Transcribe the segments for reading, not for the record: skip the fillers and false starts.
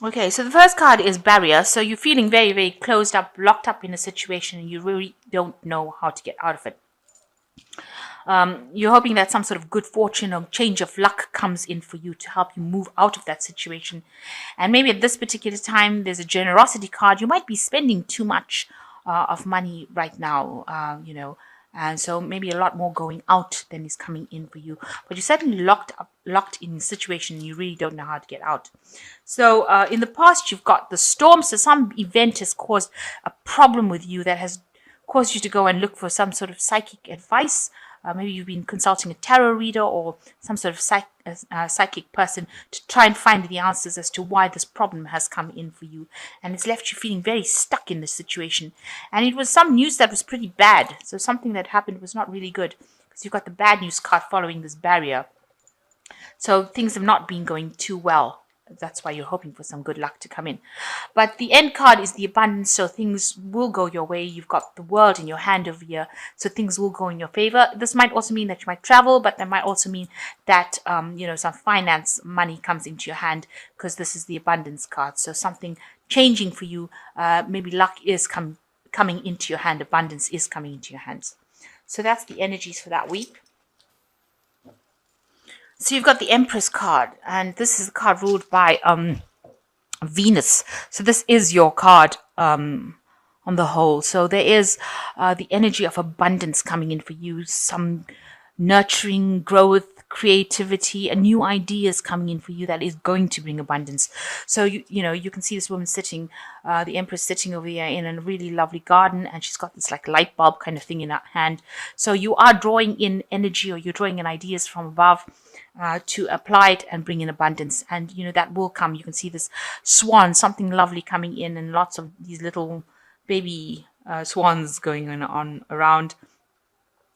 Okay, so the first card is barrier. So you're feeling very, very closed up, locked up in a situation, and you really don't know how to get out of it. You're hoping that some sort of good fortune or change of luck comes in for you to help you move out of that situation. And maybe at this particular time, there's a generosity card. You might be spending too much of money right now, and so maybe a lot more going out than is coming in for you. But you're certainly locked in a situation you really don't know how to get out. So in the past, you've got the storm. So some event has caused a problem with you that has caused you to go and look for some sort of psychic advice. Maybe you've been consulting a tarot reader or some sort of psychic person to try and find the answers as to why this problem has come in for you. And it's left you feeling very stuck in this situation. And it was some news that was pretty bad. So something that happened was not really good because you've got the bad news card following this barrier. So things have not been going too well. That's why you're hoping for some good luck to come in. But the end card is the abundance, so things will go your way. You've got the world in your hand over here, so things will go in your favor. This might also mean that you might travel, but that might also mean that some finance money comes into your hand because this is the abundance card. So something changing for you. Maybe luck is coming into your hand. Abundance is coming into your hands. So that's the energies for that week. So you've got the Empress card, and this is the card ruled by Venus. So this is your card on the whole. So there is the energy of abundance coming in for you, some nurturing growth, creativity, and new ideas coming in for you that is going to bring abundance. So you can see this woman sitting, the Empress sitting over here in a really lovely garden, and she's got this like light bulb kind of thing in her hand. So you are drawing in energy, or you're drawing in ideas from above to apply it and bring in abundance. And that will come. You can see this swan, something lovely coming in, and lots of these little baby swans going on around.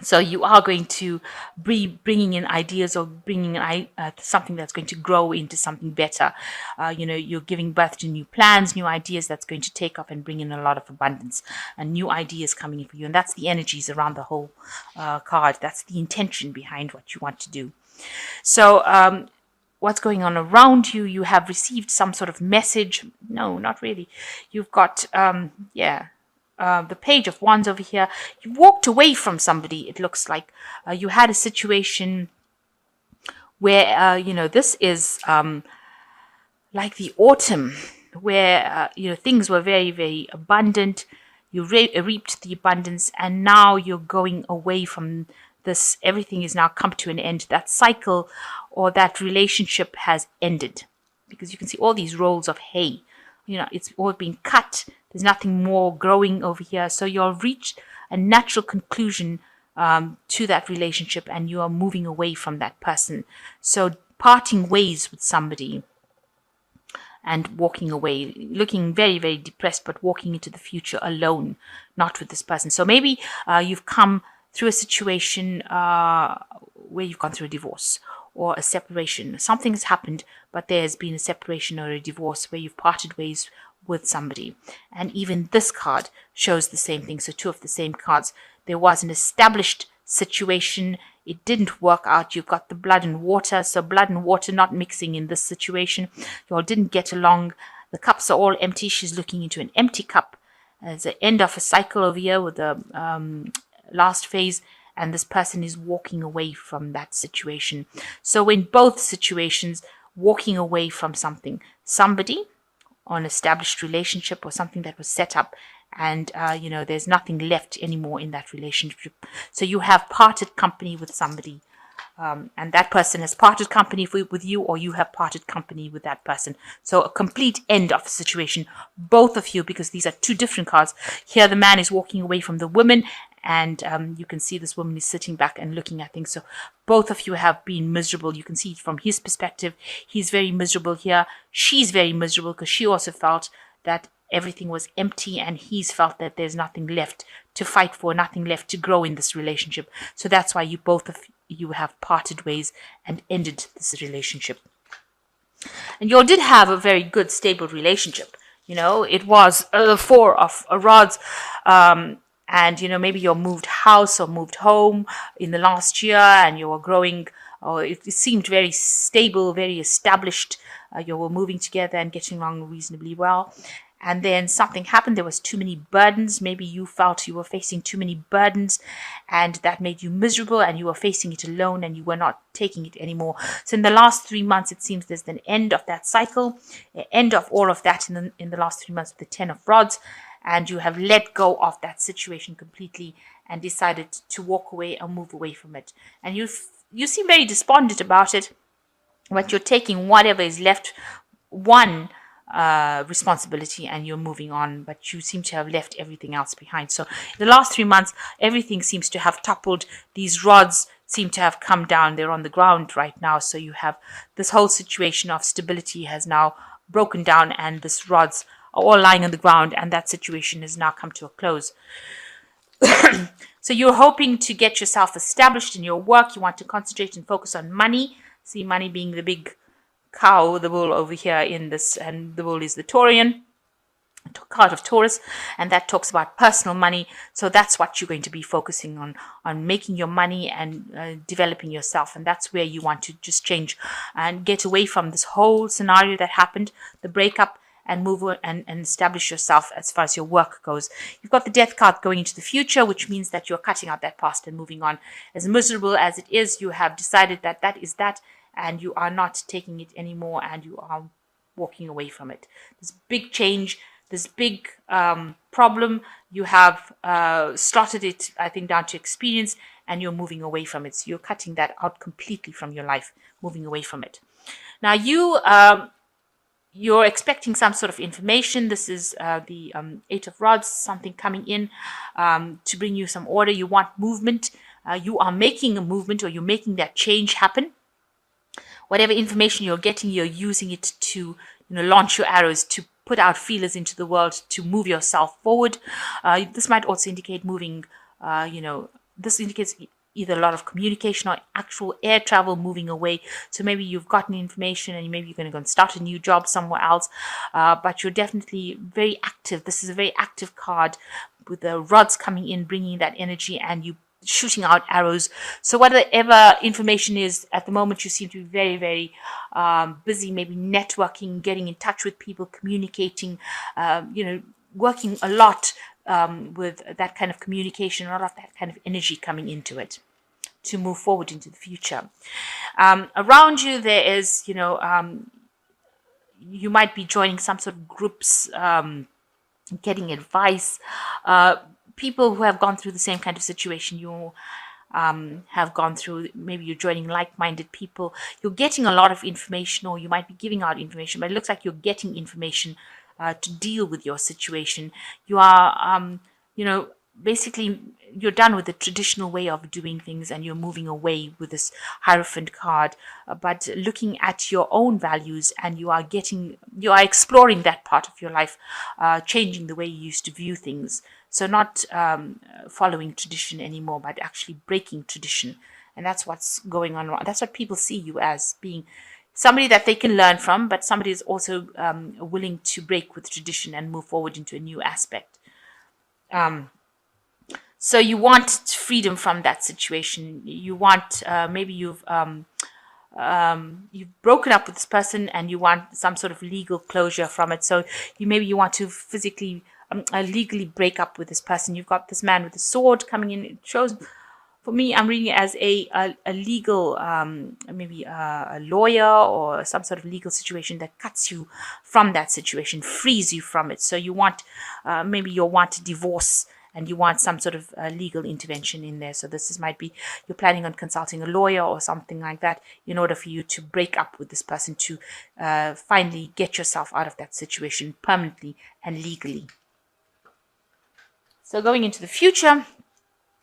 So you are going to be bringing in ideas, or bringing in something that's going to grow into something better. You're giving birth to new plans, new ideas that's going to take off and bring in a lot of abundance, and new ideas coming in for you. And that's the energies around the whole card. That's the intention behind what you want to do. So what's going on around you? You have received some sort of message. No, not really. You've got, the Page of Wands over here. You walked away from somebody, it looks like. You had a situation where, this is like the autumn, where, things were very, very abundant. You reaped the abundance, and now you're going away from this. Everything is now come to an end. That cycle or that relationship has ended, because you can see all these rolls of hay. It's all been cut. There's nothing more growing over here. So you'll reach a natural conclusion to that relationship, and you are moving away from that person. So parting ways with somebody and walking away, looking very, very depressed, but walking into the future alone, not with this person. So maybe you've come through a situation where you've gone through a divorce or a separation. Something has happened, but there has been a separation or a divorce where you've parted ways with somebody. And even this card shows the same thing. So two of the same cards. There was an established situation. It didn't work out. You've got the blood and water. So blood and water not mixing in this situation. You all didn't get along. The cups are all empty. She's looking into an empty cup. There's the end of a cycle over here with the last phase, and this person is walking away from that situation. So in both situations, walking away from somebody or an established relationship or something that was set up, and there's nothing left anymore in that relationship. So you have parted company with somebody, and that person has parted company with you, or you have parted company with that person. So a complete end of the situation, both of you, because these are two different cards. Here the man is walking away from the woman, and you can see this woman is sitting back and looking at things. So both of you have been miserable. You can see from his perspective, he's very miserable here. She's very miserable because she also felt that everything was empty, and he's felt that there's nothing left to fight for, nothing left to grow in this relationship. So that's why both of you have parted ways and ended this relationship. And you all did have a very good, stable relationship. It was the Four of Rods. And, maybe you moved house or moved home in the last year, and you were growing, or it seemed very stable, very established you were moving together and getting along reasonably well. And then something happened. There was too many burdens. Maybe you felt you were facing too many burdens, and that made you miserable, and you were facing it alone, and you were not taking it anymore. So in the last 3 months, it seems there's an end of that cycle, an end of all of that in the last 3 months with the 10 of Rods, and you have let go of that situation completely and decided to walk away and move away from it. And you seem very despondent about it, but you're taking whatever is left, one responsibility, and you're moving on, but you seem to have left everything else behind. So in the last 3 months, everything seems to have toppled. These rods seem to have come down. They're on the ground right now. So you have this whole situation of stability has now broken down, and these rods are all lying on the ground, and that situation has now come to a close. So you're hoping to get yourself established in your work. You want to concentrate and focus on money. See money being the big cow, the bull over here in this, and the bull is the Taurian card of Taurus, and that talks about personal money. So that's what you're going to be focusing on making your money and developing yourself. And that's where you want to just change and get away from this whole scenario that happened, the breakup, and move and establish yourself as far as your work goes. You've got the Death card going into the future, which means that you're cutting out that past and moving on. As miserable as it is, you have decided that that is that, and you are not taking it anymore, and you are walking away from it. This big change, this big problem, you have started it, I think, down to experience, and you're moving away from it. So you're cutting that out completely from your life, moving away from it. Now you're expecting some sort of information. This is the 8 of Rods, something coming in to bring you some order. You want movement. You are making a movement, or you're making that change happen. Whatever information you're getting, you're using it to launch your arrows, to put out feelers into the world, to move yourself forward. This might also indicate moving, this indicates either a lot of communication or actual air travel, moving away. So maybe you've gotten information and maybe you're going to go and start a new job somewhere else, but you're definitely very active. This is a very active card with the rods coming in, bringing that energy, and you shooting out arrows. So whatever information is at the moment, you seem to be very, very busy, maybe networking, getting in touch with people, communicating, working a lot with that kind of communication, a lot of that kind of energy coming into it to move forward into the future. Around you, there is, you might be joining some sort of groups, getting advice, people who have gone through the same kind of situation you have gone through. Maybe you're joining like-minded people. You're getting a lot of information, or you might be giving out information, but it looks like you're getting information to deal with your situation. You are, basically you're done with the traditional way of doing things, and you're moving away with this Hierophant card, but looking at your own values, and you are exploring that part of your life, changing the way you used to view things. So not following tradition anymore, but actually breaking tradition. And that's what's going on. That's what people see you as, being somebody that they can learn from, but somebody is also willing to break with tradition and move forward into a new aspect. So you want freedom from that situation. You want, maybe you've broken up with this person and you want some sort of legal closure from it. So you want to physically, legally break up with this person. You've got this man with the sword coming in. It shows, for me, I'm reading it as a legal, maybe a lawyer or some sort of legal situation that cuts you from that situation, frees you from it. So you want, maybe you want a divorce, and you want some sort of legal intervention in there. So might be, you're planning on consulting a lawyer or something like that in order for you to break up with this person, to finally get yourself out of that situation permanently and legally. So going into the future,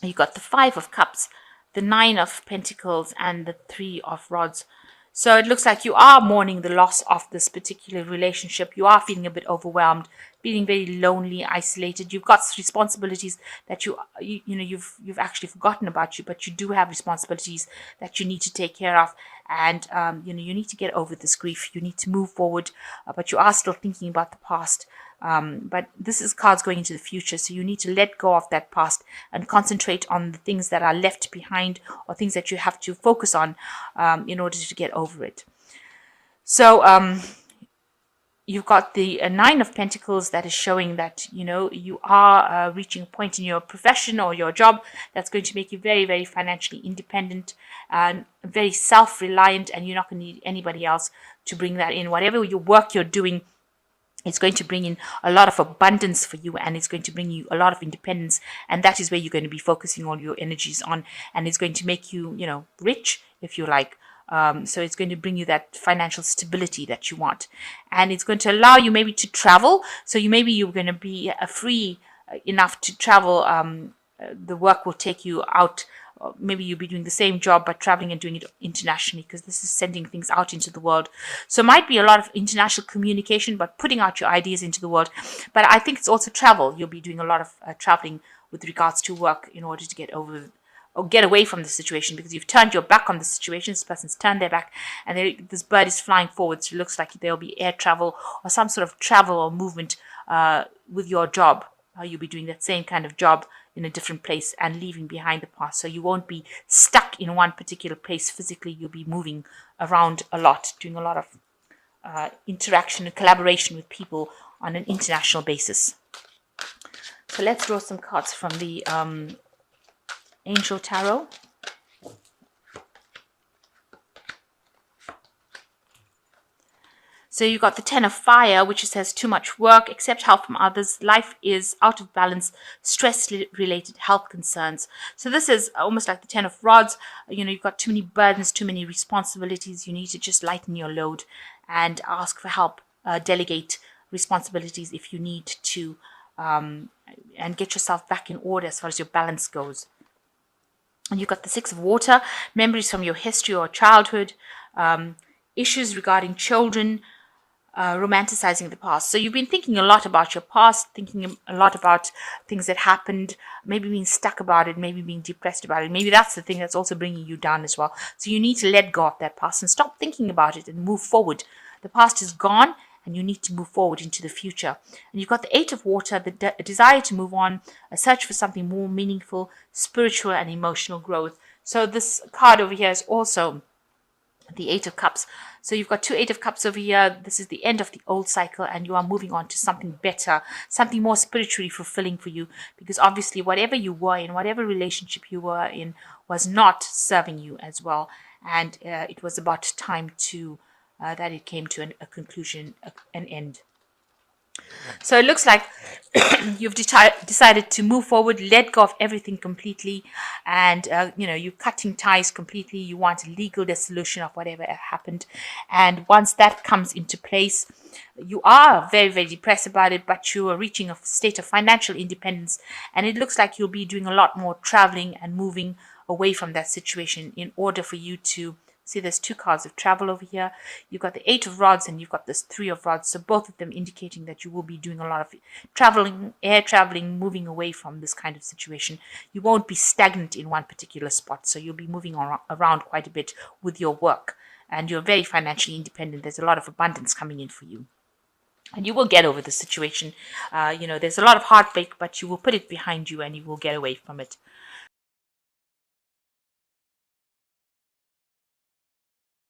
you got the 5 of Cups, the 9 of Pentacles, and the 3 of Rods. So it looks like you are mourning the loss of this particular relationship. You are feeling a bit overwhelmed, feeling very lonely, isolated. You've got responsibilities that you've actually forgotten about you, but you do have responsibilities that you need to take care of. And you need to get over this grief. You need to move forward, but you are still thinking about the past. But this is cards going into the future, so you need to let go of that past and concentrate on the things that are left behind, or things that you have to focus on in order to get over it. So you've got the Nine of Pentacles that is showing that, you are reaching a point in your profession or your job that's going to make you very, very financially independent and very self-reliant, and you're not going to need anybody else to bring that in. Whatever your work you're doing, it's going to bring in a lot of abundance for you, and it's going to bring you a lot of independence, and that is where you're going to be focusing all your energies on, and it's going to make you, rich, if you like. So it's going to bring you that financial stability that you want, and it's going to allow you maybe to travel. So you're going to be free enough to travel. The work will take you out. Maybe you'll be doing the same job but traveling and doing it internationally, because this is sending things out into the world. So it might be a lot of international communication, but putting out your ideas into the world. But I think it's also travel. You'll be doing a lot of traveling with regards to work in order to get over or get away from the situation, because you've turned your back on the situation. This person's turned their back, and this bird is flying forward. So it looks like there'll be air travel or some sort of travel or movement with your job. You'll be doing that same kind of job in a different place and leaving behind the past. So you won't be stuck in one particular place physically. You'll be moving around a lot, doing a lot of interaction and collaboration with people on an international basis. So let's draw some cards from the Angel Tarot. So you got the Ten of Fire, which says too much work, accept help from others, life is out of balance, stress-related health concerns. So this is almost like the Ten of Rods. You've got too many burdens, too many responsibilities. You need to just lighten your load and ask for help, delegate responsibilities if you need to, and get yourself back in order as far as your balance goes. And you've got the Six of Water, memories from your history or childhood, issues regarding children, romanticizing the past. So you've been thinking a lot about your past, thinking a lot about things that happened, maybe being stuck about it, maybe being depressed about it. Maybe that's the thing that's also bringing you down as well. So you need to let go of that past and stop thinking about it and move forward. The past is gone, and you need to move forward into the future. And you've got the Eight of Water, the desire to move on, a search for something more meaningful, spiritual and emotional growth. So this card over here is also the Eight of Cups. So you've got two Eight of Cups over here. This is the end of the old cycle, and you are moving on to something better, something more spiritually fulfilling for you, because obviously whatever you were in, whatever relationship you were in, was not serving you as well, and it was about time to that it came to a conclusion, an end. So it looks like you've decided to move forward, let go of everything completely, and you're cutting ties completely. You want a legal dissolution of whatever happened, and once that comes into place, you are very, very depressed about it, but you are reaching a state of financial independence, and it looks like you'll be doing a lot more traveling and moving away from that situation in order for you to see. There's two cards of travel over here. You've got the Eight of Rods and you've got this Three of Rods. So both of them indicating that you will be doing a lot of traveling, air traveling, moving away from this kind of situation. You won't be stagnant in one particular spot. So you'll be moving around quite a bit with your work. And you're very financially independent. There's a lot of abundance coming in for you. And you will get over the situation. There's a lot of heartbreak, but you will put it behind you and you will get away from it.